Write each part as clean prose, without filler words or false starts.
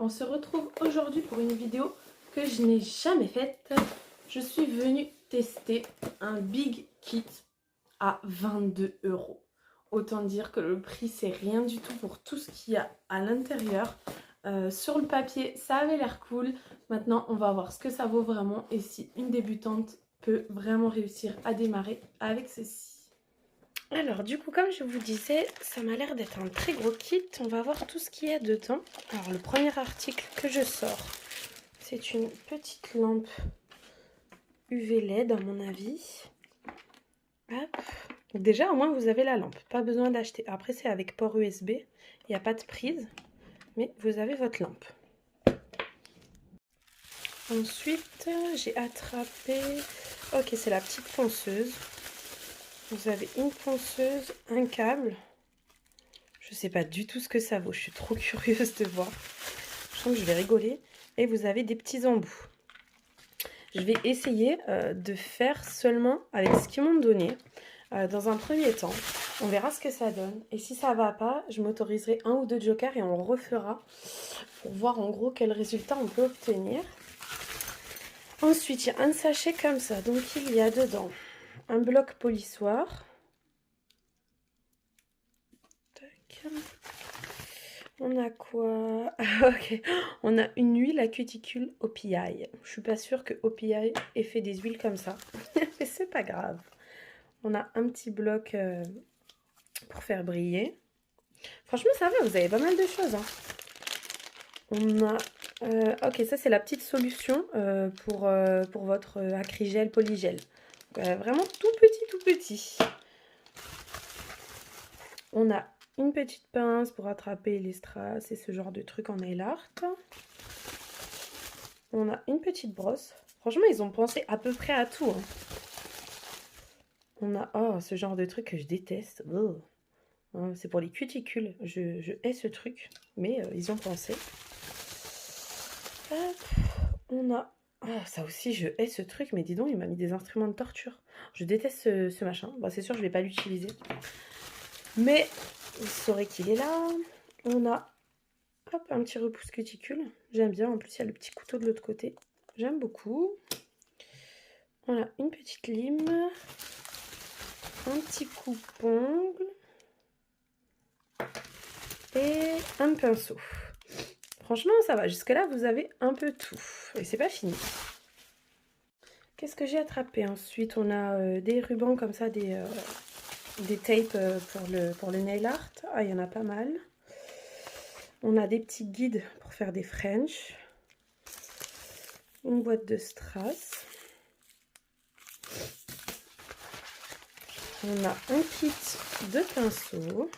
on se retrouve aujourd'hui pour une vidéo que je n'ai jamais faite. Je suis venue tester un Big Kit à 22 €. Autant dire que le prix c'est rien du tout pour tout ce qu'il y a à l'intérieur. Sur le papier ça avait l'air cool. Maintenant on va voir ce que ça vaut vraiment et si une débutante peut vraiment réussir à démarrer avec ceci. Alors du coup comme je vous disais, ça m'a l'air d'être un très gros kit. On va voir tout ce qu'il y a dedans. Alors le premier article que je sors, c'est une petite lampe UV LED à mon avis. Hop. Donc déjà au moins vous avez la lampe, pas besoin d'acheter. Après c'est avec port USB, il n'y a pas de prise, mais vous avez votre lampe. Ensuite j'ai attrapé, ok c'est la petite ponceuse. Vous avez une ponceuse, un câble. Je sais pas du tout ce que ça vaut, je suis trop curieuse de voir. Je sens que je vais rigoler. Et vous avez des petits embouts. Je vais essayer de faire seulement avec ce qu'ils m'ont donné. Dans un premier temps, on verra ce que ça donne. Et si ça va pas, je m'autoriserai 1 ou 2 jokers et on refera pour voir en gros quel résultat on peut obtenir. Ensuite, il y a un sachet comme ça. Donc il y a dedans un bloc polissoir. Tac. On a quoi? Ok, on a une huile à cuticule OPI. Je suis pas sûre que OPI ait fait des huiles comme ça, mais c'est pas grave. On a un petit bloc pour faire briller. Franchement, ça va, vous avez pas mal de choses. Hein. On a... ok, ça c'est la petite solution pour votre acrygel, polygel. Vraiment tout petit, tout petit. On a une petite pince pour attraper les strass et ce genre de trucs en nail art. On a une petite brosse. Franchement, ils ont pensé à peu près à tout. Hein. On a ce genre de truc que je déteste. Oh. C'est pour les cuticules. Je hais ce truc. Mais ils ont pensé. Hop. On a... ça aussi, je hais ce truc. Mais dis donc, il m'a mis des instruments de torture. Je déteste ce machin. Bon, c'est sûr, je ne vais pas l'utiliser. Mais vous saurez qu'il est là. On a un petit repousse cuticule. J'aime bien. En plus, il y a le petit couteau de l'autre côté. J'aime beaucoup. On a une petite lime. Un petit coupe-ongle. Et un pinceau. Franchement, ça va. Jusque-là, vous avez un peu tout. Et c'est pas fini. Qu'est-ce que j'ai attrapé ensuite? On a des rubans comme ça, des tapes pour le nail art. Ah, il y en a pas mal. On a des petits guides pour faire des French. Une boîte de strass. On a un kit de pinceaux.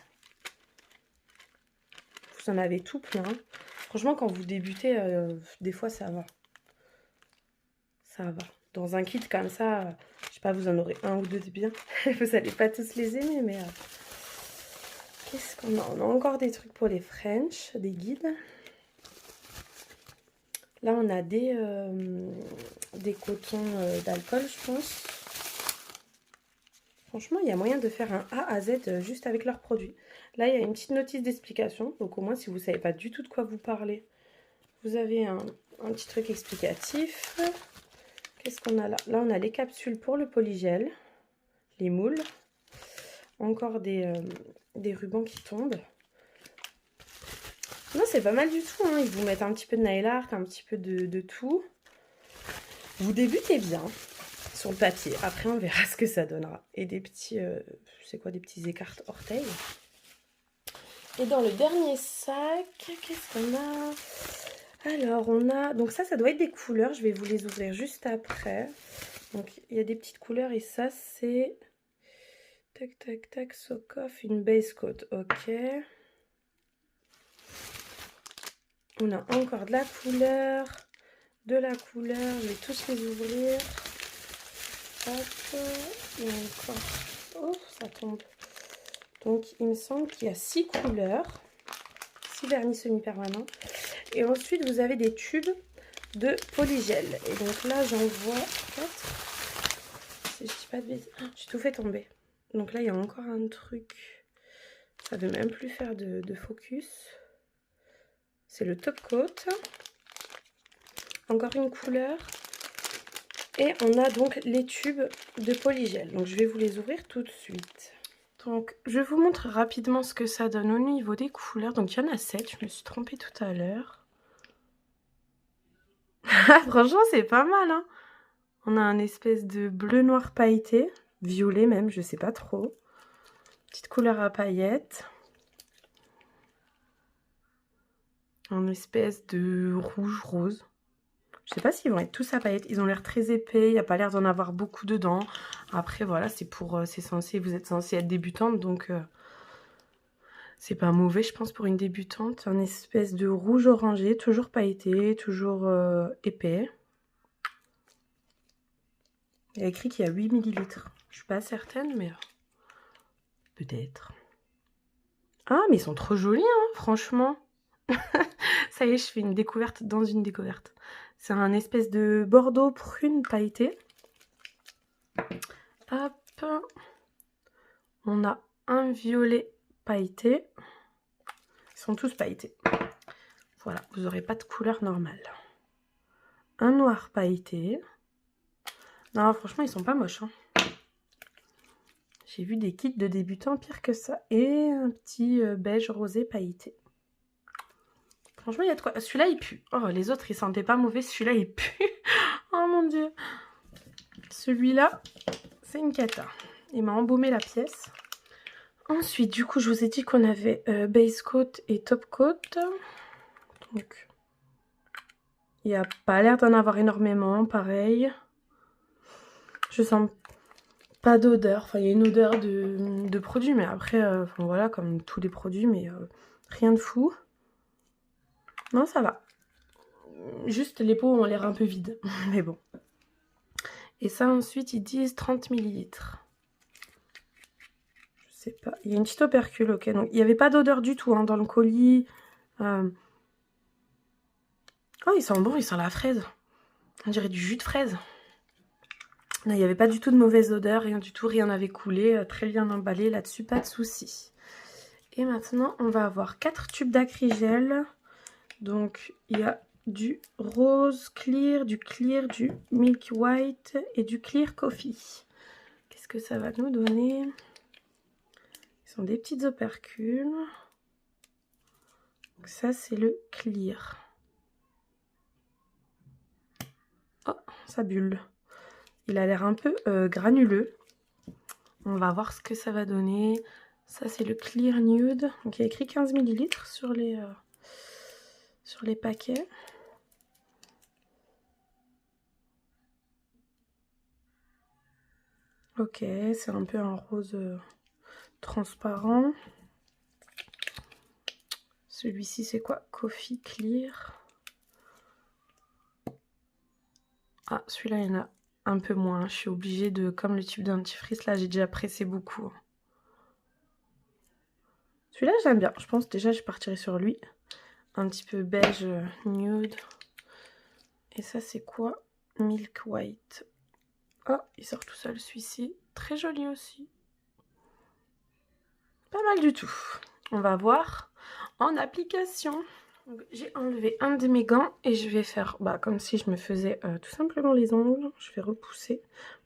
Vous en avez tout plein. Franchement, quand vous débutez, des fois, ça va. Ça va. Dans un kit comme ça, je sais pas, vous en aurez un ou deux de bien. Vous n'allez pas tous les aimer, mais... qu'est-ce qu'on a? On a encore des trucs pour les French, des guides. Là, on a des cotons d'alcool, je pense. Franchement, il y a moyen de faire un A à Z juste avec leurs produits. Là, il y a une petite notice d'explication. Donc, au moins, si vous ne savez pas du tout de quoi vous parlez, vous avez un petit truc explicatif. Qu'est-ce qu'on a là? Là, on a les capsules pour le polygel, les moules. Encore des rubans qui tombent. Non, c'est pas mal du tout. Hein. Ils vous mettent un petit peu de nail art, un petit peu de tout. Vous débutez bien sur le papier. Après, on verra ce que ça donnera. Et des petits, c'est quoi, des petits écarte-orteils. Et dans le dernier sac, qu'est-ce qu'on a? Alors, on a... donc ça doit être des couleurs. Je vais vous les ouvrir juste après. Donc, il y a des petites couleurs. Et ça, c'est... tac, tac, tac, Sokoff, une base coat. Ok. On a encore de la couleur. Je vais tous les ouvrir. Hop. Et encore. Oh, ça tombe. Donc, il me semble qu'il y a 6 couleurs. 6 vernis semi-permanents. Et ensuite, vous avez des tubes de polygel. Et donc là, j'en vois 4. Si je dis pas de bêtises. Oh, j'ai tout fait tomber. Donc là, il y a encore un truc. Ça ne veut même plus faire de focus. C'est le top coat. Encore une couleur. Et on a donc les tubes de polygel. Donc je vais vous les ouvrir tout de suite. Donc je vous montre rapidement ce que ça donne au niveau des couleurs. Donc il y en a 7, je me suis trompée tout à l'heure. Franchement c'est pas mal hein. On a un espèce de bleu noir pailleté, violet même, je sais pas trop. Petite couleur à paillettes. Un espèce de rouge rose. Je sais pas s'ils vont être tous à paillettes. Ils ont l'air très épais. Il n'y a pas l'air d'en avoir beaucoup dedans. Après, voilà, c'est pour... c'est censé... Vous êtes censé être débutante, donc... c'est pas mauvais, je pense, pour une débutante. Un espèce de rouge orangé, toujours pailleté, toujours épais. Il y a écrit qu'il y a 8 ml. Je suis pas certaine, mais... peut-être. Ah, mais ils sont trop jolis, hein, franchement. Ça y est, je fais une découverte dans une découverte. C'est un espèce de bordeaux prune pailleté. Hop. On a un violet pailleté. Ils sont tous pailletés. Voilà, vous n'aurez pas de couleur normale. Un noir pailleté. Non, franchement, ils sont pas moches. Hein. J'ai vu des kits de débutants pire que ça. Et un petit beige rosé pailleté. Franchement, il y a de quoi. Celui-là, il pue. Oh, les autres, ils sentaient pas mauvais. Celui-là, il pue. Oh mon dieu. Celui-là, c'est une cata. Il m'a embaumé la pièce. Ensuite, du coup, je vous ai dit qu'on avait base coat et top coat. Donc, il n'y a pas l'air d'en avoir énormément, pareil. Je sens pas d'odeur. Enfin, il y a une odeur de produit, mais après, enfin, voilà, comme tous les produits, mais rien de fou. Non, ça va. Juste, les pots ont l'air un peu vides, mais bon. Et ça, ensuite, ils disent 30 ml. Je sais pas. Il y a une petite opercule, ok. Donc, il n'y avait pas d'odeur du tout hein, dans le colis. Oh, il sent bon, il sent la fraise. On dirait du jus de fraise. Non, il n'y avait pas du tout de mauvaise odeur, rien du tout, rien n'avait coulé. Très bien emballé là-dessus, pas de souci. Et maintenant, on va avoir 4 tubes d'acrygel. Donc, il y a du rose clear, du milk white et du clear coffee. Qu'est-ce que ça va nous donner? Ils sont des petites opercules. Donc ça, c'est le clear. Oh, ça bulle. Il a l'air un peu granuleux. On va voir ce que ça va donner. Ça, c'est le clear nude. Donc, il y a écrit 15 ml sur les paquets. Ok, c'est un peu un rose transparent. Celui-ci, c'est quoi? Coffee Clear. Ah, celui-là, il y en a un peu moins. Je suis obligée de... Comme le tube dentifrice, là, j'ai déjà pressé beaucoup. Celui-là, j'aime bien. Je pense déjà, je partirai sur lui. Un petit peu beige nude. Et ça, c'est quoi? Milk white. Oh, il sort tout seul celui-ci. Très joli aussi. Pas mal du tout. On va voir en application. J'ai enlevé un de mes gants et je vais faire comme si je me faisais tout simplement les ongles. Je vais repousser.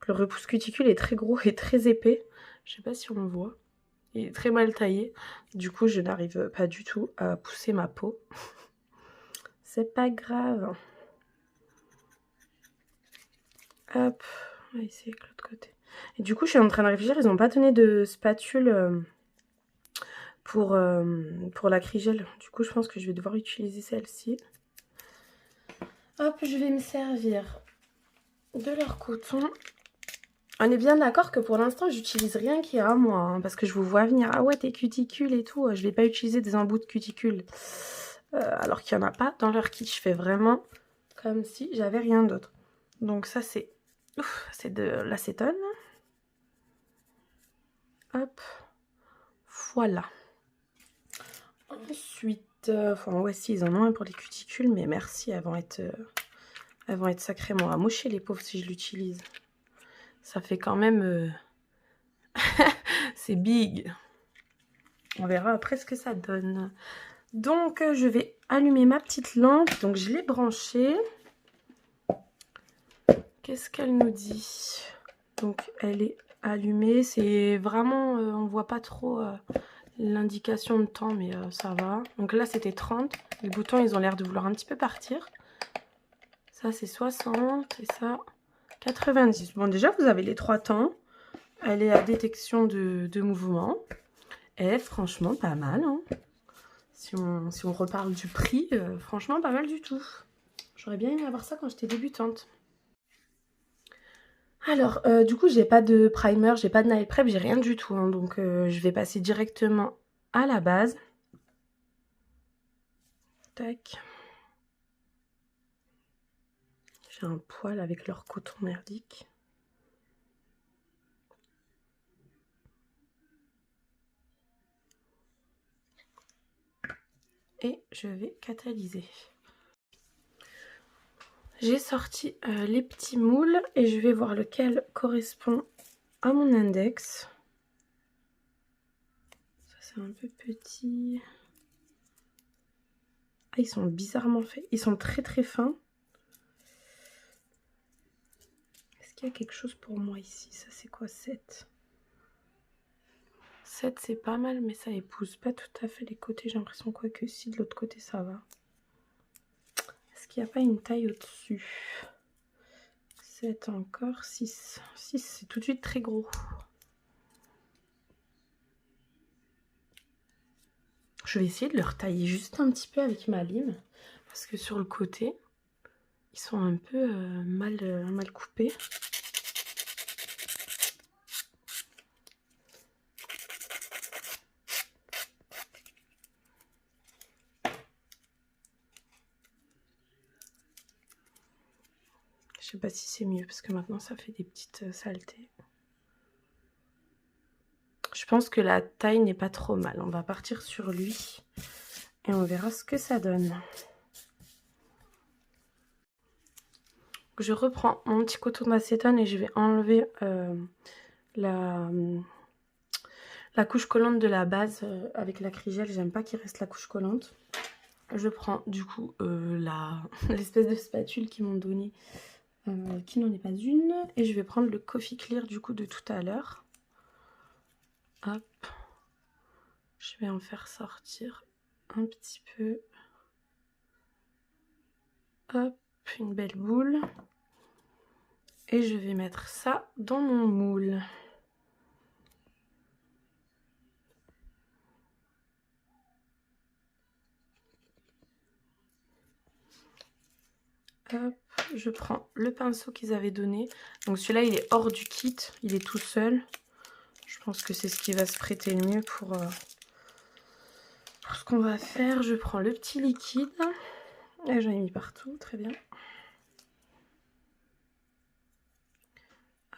Le repousse cuticule est très gros et très épais. Je sais pas si on le voit. Il est très mal taillé. Du coup, je n'arrive pas du tout à pousser ma peau. C'est pas grave. Hop, on va essayer avec l'autre côté. Et du coup, je suis en train de réfléchir. Ils n'ont pas donné de spatule pour l'acrygel. Du coup, je pense que je vais devoir utiliser celle-ci. Hop, je vais me servir de leur coton. On est bien d'accord que pour l'instant, j'utilise rien qui est à moi. Hein, parce que je vous vois venir. Ah ouais, tes cuticules et tout. Je vais pas utiliser des embouts de cuticules. Alors qu'il n'y en a pas dans leur kit. Je fais vraiment comme si j'avais rien d'autre. Donc ça, c'est de l'acétone. Hop. Voilà. Ensuite, enfin ouais, si, ils en ont un pour les cuticules. Mais merci, elles vont être sacrément amochées, les pauvres, si je l'utilise. Ça fait quand même... c'est big. On verra après ce que ça donne. Donc je vais allumer ma petite lampe. Donc je l'ai branchée. Qu'est-ce qu'elle nous dit? Donc elle est allumée. C'est vraiment, on voit pas trop l'indication de temps, mais ça va. Donc là c'était 30. Les boutons ils ont l'air de vouloir un petit peu partir. Ça c'est 60 et ça 90. Bon déjà vous avez les 3 temps. Elle est à détection de mouvement. Et franchement pas mal. Hein. Si on reparle du prix, franchement pas mal du tout. J'aurais bien aimé avoir ça quand j'étais débutante. Alors, du coup, j'ai pas de primer, j'ai pas de nail prep, j'ai rien du tout. Hein, donc, je vais passer directement à la base. Tac. J'ai un poil avec leur coton merdique. Et je vais catalyser. J'ai sorti les petits moules et je vais voir lequel correspond à mon index. Ça, c'est un peu petit. Ah, ils sont bizarrement faits. Ils sont très très fins. Est-ce qu'il y a quelque chose pour moi ici? Ça, c'est quoi, 7? 7, c'est pas mal, mais ça épouse pas tout à fait les côtés. J'ai l'impression quoi que si, de l'autre côté, ça va. Est-ce qu'il n'y a pas une taille au-dessus? 7 encore, 6. 6, c'est tout de suite très gros. Je vais essayer de le retailler juste un petit peu avec ma lime. Parce que sur le côté, ils sont un peu mal coupés. Je sais pas si c'est mieux parce que maintenant ça fait des petites saletés. Je pense que la taille n'est pas trop mal. On va partir sur lui et on verra ce que ça donne. Je reprends mon petit coton d'acétone et je vais enlever la couche collante de la base avec l'acrygel. J'aime pas qu'il reste la couche collante. Je prends du coup l'espèce de spatule qu'ils m'ont donnée, qui n'en est pas une. Et je vais prendre le Coffee Clear du coup de tout à l'heure. Hop. Je vais en faire sortir un petit peu. Hop, une belle boule. Et je vais mettre ça dans mon moule. Hop, je prends le pinceau qu'ils avaient donné. Donc celui-là, il est hors du kit, il est tout seul. Je pense que c'est ce qui va se prêter le mieux pour ce qu'on va faire. Je prends le petit liquide. Et j'en ai mis partout, très bien.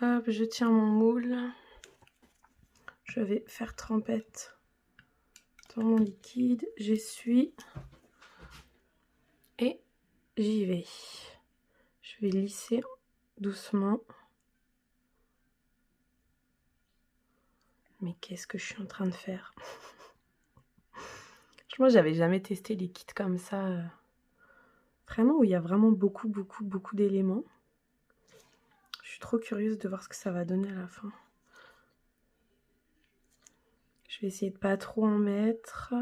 Hop, je tiens mon moule. Je vais faire trempette dans mon liquide. J'essuie. Et j'y vais. Je vais lisser doucement. Mais qu'est-ce que je suis en train de faire? Franchement, j'avais jamais testé les kits comme ça. Vraiment, où il y a vraiment beaucoup d'éléments. Je suis trop curieuse de voir ce que ça va donner à la fin. Je vais essayer de pas trop en mettre.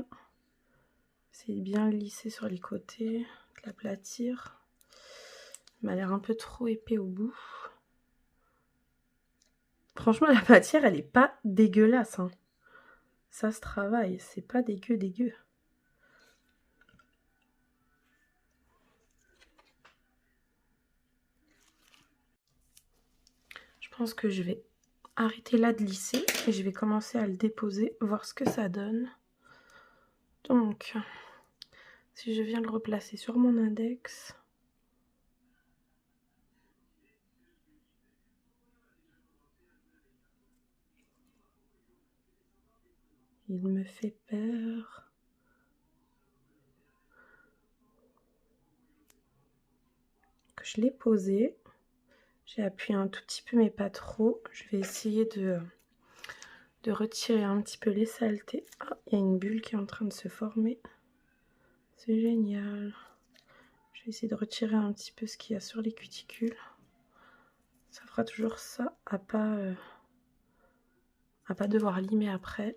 Essayer de bien lisser sur les côtés, de l'aplatir. Il m'a l'air un peu trop épais au bout. Franchement, la matière, elle est pas dégueulasse. Hein. Ça se travaille, c'est pas dégueu. Je pense que je vais arrêter là de lisser et je vais commencer à le déposer, voir ce que ça donne. Donc, si je viens le replacer sur mon index... Il me fait peur. Que je l'ai posé. J'ai appuyé un tout petit peu, mais pas trop. Je vais essayer de retirer un petit peu les saletés. Ah, il y a une bulle qui est en train de se former. C'est génial. Je vais essayer de retirer un petit peu ce qu'il y a sur les cuticules. Ça fera toujours ça à pas devoir limer après.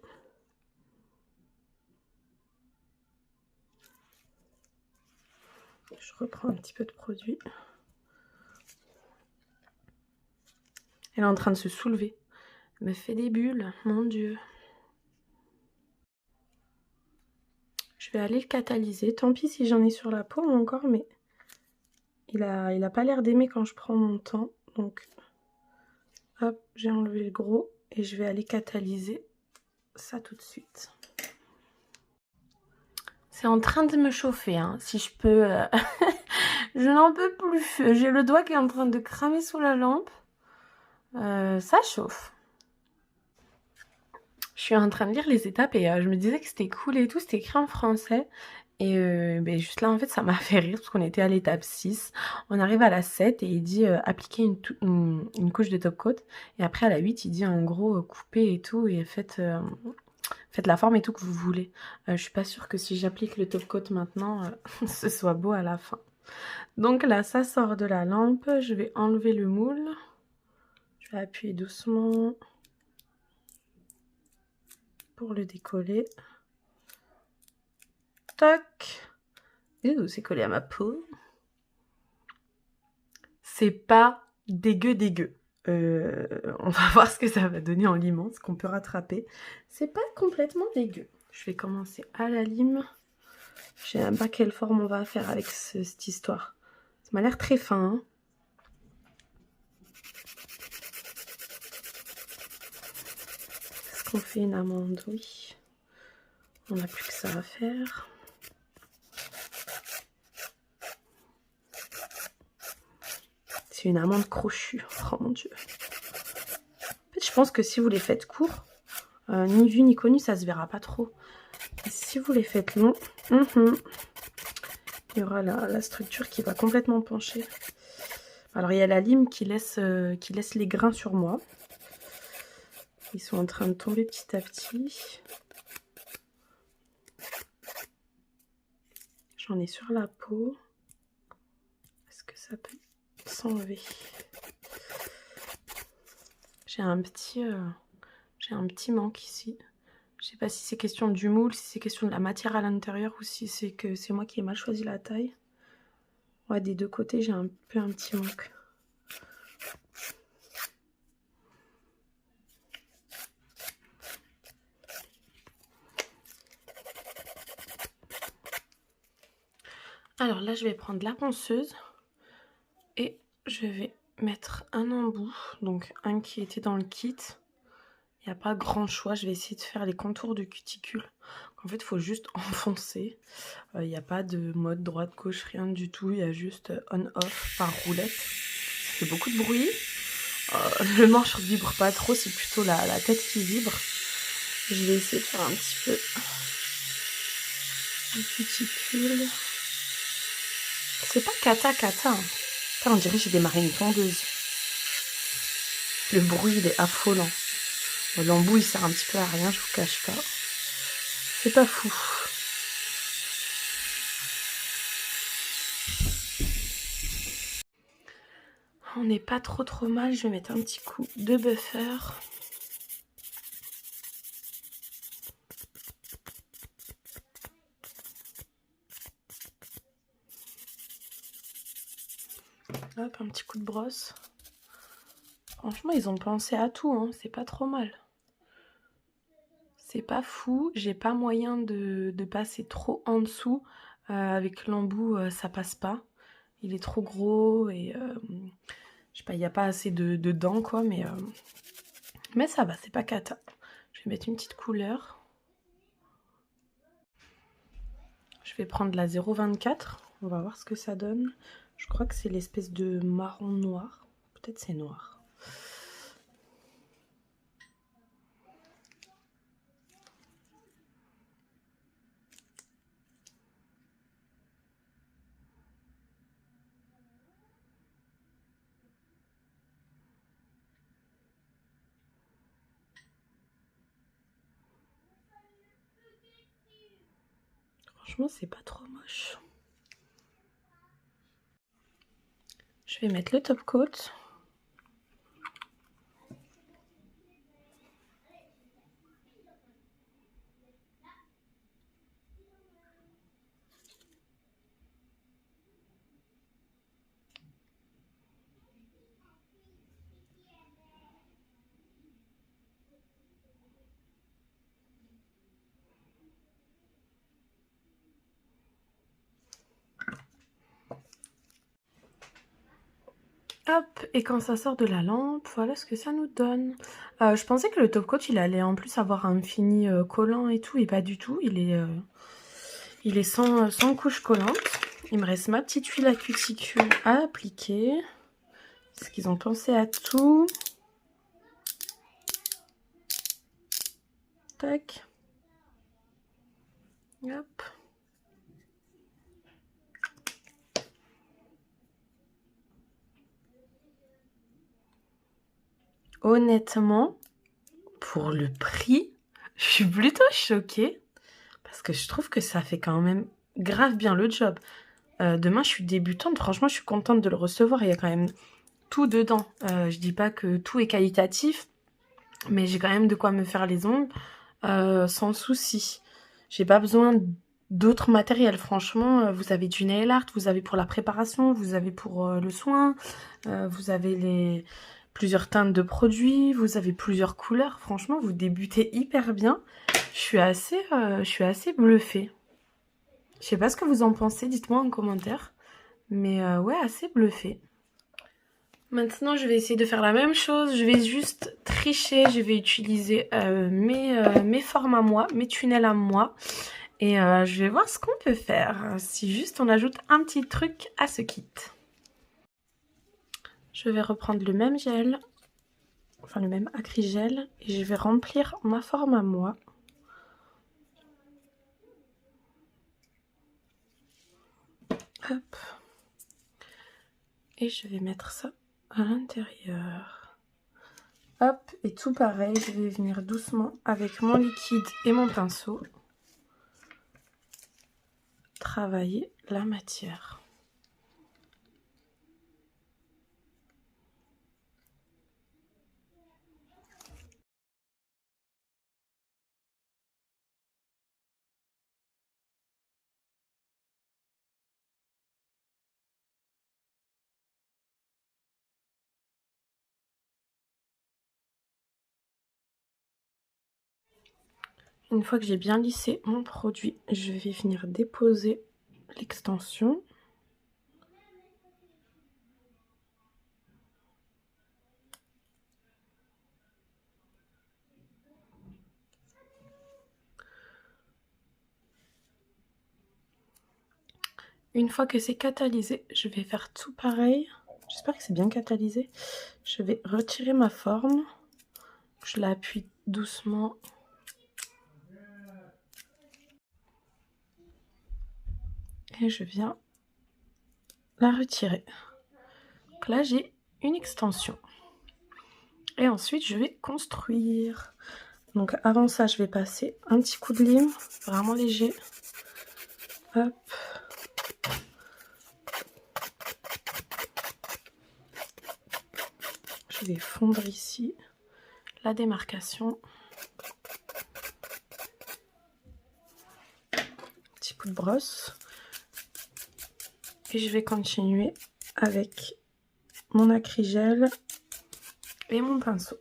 Je reprends un petit peu de produit. Elle est en train de se soulever. Elle me fait des bulles, mon Dieu. Je vais aller le catalyser. Tant pis si j'en ai sur la peau encore, mais il a pas l'air d'aimer quand je prends mon temps. Donc, hop, j'ai enlevé le gros et je vais aller catalyser ça tout de suite. C'est en train de me chauffer, hein, si je peux... Je n'en peux plus. J'ai le doigt qui est en train de cramer sous la lampe. Ça chauffe. Je suis en train de lire les étapes et je me disais que c'était cool et tout. C'était écrit en français. Et ben juste là, en fait, ça m'a fait rire parce qu'on était à l'étape 6. On arrive à la 7 et il dit appliquer une couche de top coat. Et après, à la 8, il dit en gros couper et tout et faites la forme et tout que vous voulez. Je suis pas sûre que si j'applique le top coat maintenant, ce soit beau à la fin. Donc là, ça sort de la lampe. Je vais enlever le moule. Je vais appuyer doucement pour le décoller. Toc. C'est collé à ma peau. C'est pas dégueu. On va voir ce que ça va donner en limant, ce qu'on peut rattraper. C'est pas complètement dégueu. Je vais commencer à la lime. Je sais même pas quelle forme on va faire avec cette histoire. Ça m'a l'air très fin. Hein. Est-ce qu'on fait une amande? Oui. On n'a plus que ça à faire. C'est une amande crochue. Oh mon Dieu. En fait, je pense que si vous les faites courts, ni vu ni connu, ça se verra pas trop. Et si vous les faites longs, il y aura la structure qui va complètement pencher. Alors, il y a la lime qui laisse les grains sur moi. Ils sont en train de tomber petit à petit. J'en ai sur la peau. Est-ce que ça peut s'enlever? J'ai un petit manque ici. Je sais pas si c'est question du moule, si c'est question de la matière à l'intérieur ou si c'est que c'est moi qui ai mal choisi la taille. Ouais, des deux côtés, j'ai un petit manque. Alors là, je vais prendre la ponceuse et je vais mettre un embout, donc un qui était dans le kit. Il n'y a pas grand choix, je vais essayer de faire les contours de cuticule. En fait, il faut juste enfoncer. Il n'y a pas de mode droite-gauche, rien du tout. Il y a juste on-off par roulette. Ça fait beaucoup de bruit. Le manche ne vibre pas trop, c'est plutôt la tête qui vibre. Je vais essayer de faire un petit peu de cuticule. C'est pas cata. Hein. Enfin, on dirait que j'ai démarré une tondeuse. Le bruit, il est affolant. L'embout, il sert un petit peu à rien, je vous cache pas. C'est pas fou. On n'est pas trop mal. Je vais mettre un petit coup de buffer. Hop, un petit coup de brosse. Franchement, ils ont pensé à tout, hein. C'est pas trop mal. C'est pas fou. J'ai pas moyen de passer trop en dessous. Avec l'embout, ça passe pas. Il est trop gros et je sais pas, il n'y a pas assez de dents quoi, mais ça va, c'est pas cata. Je vais mettre une petite couleur. Je vais prendre la 0,24. On va voir ce que ça donne. Je crois que c'est l'espèce de marron noir. Peut-être c'est noir. franchement, c'est pas trop moche. Je vais mettre le top coat. Hop, et quand ça sort de la lampe, voilà ce que ça nous donne. Je pensais que le top coat, il allait en plus avoir un fini collant et tout, et pas du tout. Il est sans couche collante. Il me reste ma petite huile à cuticule à appliquer. Parce qu'ils ont pensé à tout. Tac. Hop. Honnêtement, pour le prix, je suis plutôt choquée. Parce que je trouve que ça fait quand même grave bien le job. Demain, je suis débutante. Franchement, je suis contente de le recevoir. Il y a quand même tout dedans. Je dis pas que tout est qualitatif. Mais j'ai quand même de quoi me faire les ongles sans souci. J'ai pas besoin d'autres matériels. Franchement, vous avez du nail art, vous avez pour la préparation, vous avez pour le soin, vous avez plusieurs teintes de produits, vous avez plusieurs couleurs. Franchement, vous débutez hyper bien. Je suis assez bluffée. Je sais pas ce que vous en pensez, dites-moi en commentaire. Mais ouais, assez bluffée. Maintenant, je vais essayer de faire la même chose. Je vais juste tricher. Je vais utiliser mes formes à moi, mes tunnels à moi. Et je vais voir ce qu'on peut faire. Si juste on ajoute un petit truc à ce kit. Je vais reprendre le même gel. Enfin, le même acrygel. Et je vais remplir ma forme à moi. Hop. Et je vais mettre ça à l'intérieur. Hop, et tout pareil, je vais venir doucement avec mon liquide et mon pinceau travailler la matière. Une fois que j'ai bien lissé mon produit, je vais venir déposer l'extension. Une fois que c'est catalysé, je vais faire tout pareil. J'espère que c'est bien catalysé. Je vais retirer ma forme. Je l'appuie doucement. Et je viens la retirer. Donc là, j'ai une extension. Et ensuite, je vais construire. Donc avant ça, je vais passer un petit coup de lime, vraiment léger. Hop. Je vais fondre ici la démarcation. Petit coup de brosse. Et je vais continuer avec mon acrygel et mon pinceau.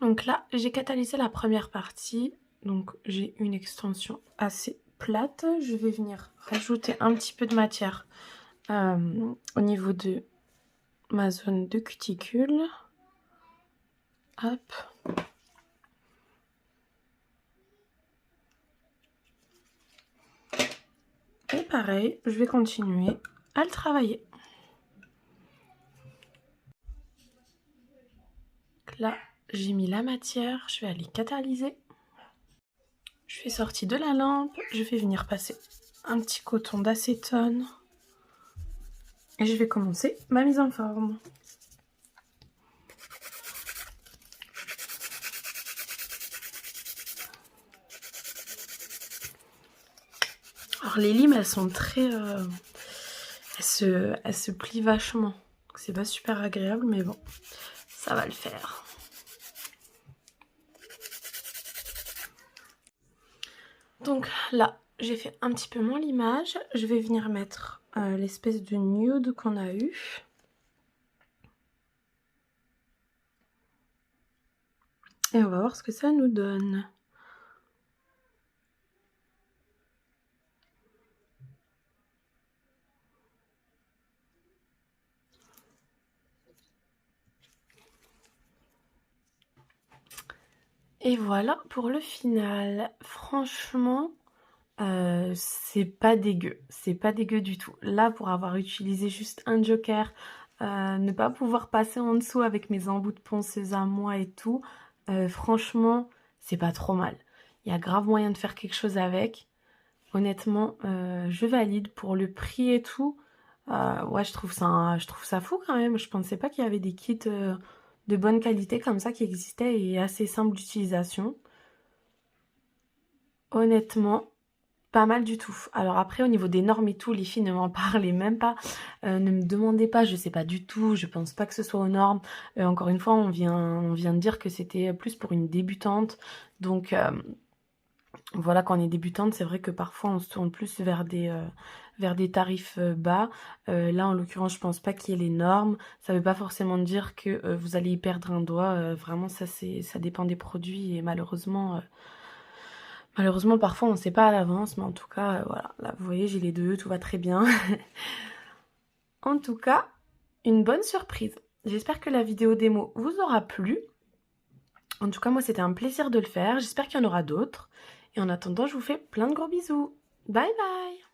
Donc là, j'ai catalysé la première partie. Donc j'ai une extension assez plate. Je vais venir rajouter un petit peu de matière au niveau de ma zone de cuticule. Hop. Et pareil, je vais continuer à le travailler. Donc là, j'ai mis la matière, je vais aller catalyser. Je suis sortie de la lampe, je vais venir passer un petit coton d'acétone. Et je vais commencer ma mise en forme. Alors les limes, elles sont très... elles se plient vachement. C'est pas super agréable, mais bon, ça va le faire. Donc là, j'ai fait un petit peu mon limage. Je vais venir mettre l'espèce de nude qu'on a eu. Et on va voir ce que ça nous donne. Et voilà pour le final. Franchement, c'est pas dégueu. C'est pas dégueu du tout. Là, pour avoir utilisé juste un joker, ne pas pouvoir passer en dessous avec mes embouts de ponceuse à moi et tout, franchement, c'est pas trop mal. Il y a grave moyen de faire quelque chose avec. Honnêtement, je valide pour le prix et tout. Ouais, je trouve ça fou quand même. Je pensais pas qu'il y avait des kits de bonne qualité comme ça qui existaient et assez simples d'utilisation. Honnêtement, pas mal du tout. Alors après, au niveau des normes et tout, les filles ne m'en parlez même pas. Ne me demandez pas, je sais pas du tout. Je pense pas que ce soit aux normes. Encore une fois, on vient de dire que c'était plus pour une débutante. Donc voilà, quand on est débutante, c'est vrai que parfois on se tourne plus vers des tarifs bas. Là, en l'occurrence, je pense pas qu'il y ait les normes. Ça veut pas forcément dire que vous allez y perdre un doigt. Vraiment, ça dépend des produits et malheureusement, parfois on sait pas à l'avance. Mais en tout cas, voilà. Là, vous voyez, j'ai les deux, tout va très bien. En tout cas, une bonne surprise. J'espère que la vidéo démo vous aura plu. En tout cas, moi, c'était un plaisir de le faire. J'espère qu'il y en aura d'autres. Et en attendant, je vous fais plein de gros bisous. Bye bye!